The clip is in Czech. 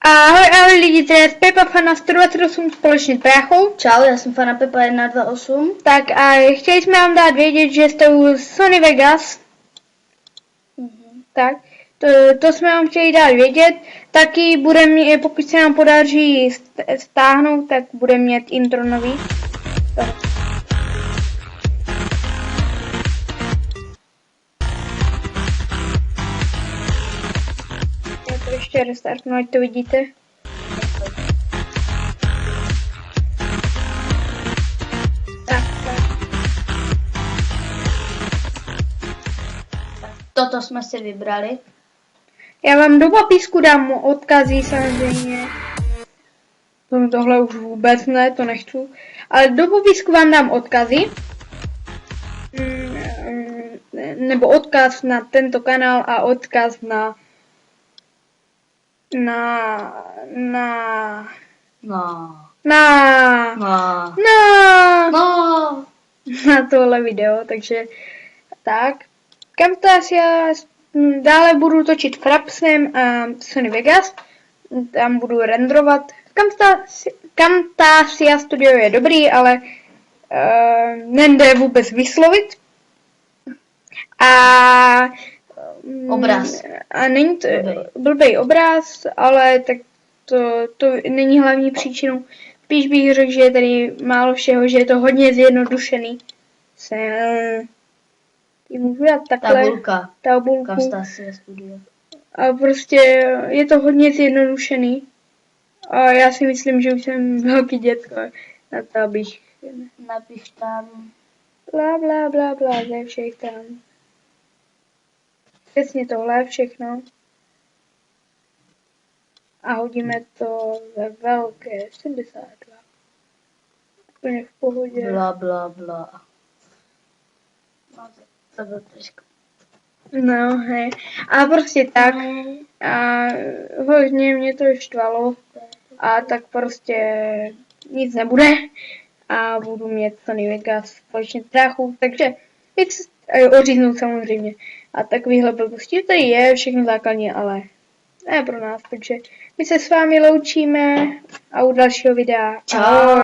Ahoj lidi, tady je Pepa Fana 128 společně s Bráchou. Čau, já jsem Fana Pepa 128. Tak a chtěli jsme vám dát vědět, že jste u Sony Vegas. Tak, to jsme vám chtěli dát vědět. Taky pokud se nám podaří stáhnout, tak bude mít intro nový. Já to ještě restartnu, ať to vidíte. Toto jsme si vybrali. Já vám do popisku dám odkazy samozřejmě. Tohle už vůbec ne, to nechci. Ale do popisku vám dám odkazy. Nebo odkaz na tento kanál a odkaz na tohle video, takže tak. Camtasia, dále budu točit Frapsem a Sony Vegas, tam budu renderovat. Camtasia Studio je dobrý, ale nejde vůbec vyslovit. A obraz. A není to blbej obraz, ale tak to není hlavní příčinou. Spíš bych řekl, že je tady málo všeho, že je to hodně zjednodušený. Můžu dát takhle tabulku. Camtasia Studio. A prostě je to hodně zjednodušený. A já si myslím, že už jsem velký děcko. Na to abych... Napiš tam. Bla bla bla bla, ze všech tam. Přesně tohle všechno. A hodíme to ve velké 72. Úplně v pohodě. Bla bla bla. No, to bylo trošku. No, hej. A prostě tak. A hodně mě to štvalo. A tak prostě nic nebude. A budu mít Sony Vegas společně s Bráchou. Takže oříznout samozřejmě. A takovýhle blbosti to je všechno základní, ale ne pro nás. Takže my se s vámi loučíme a u dalšího videa. Čau.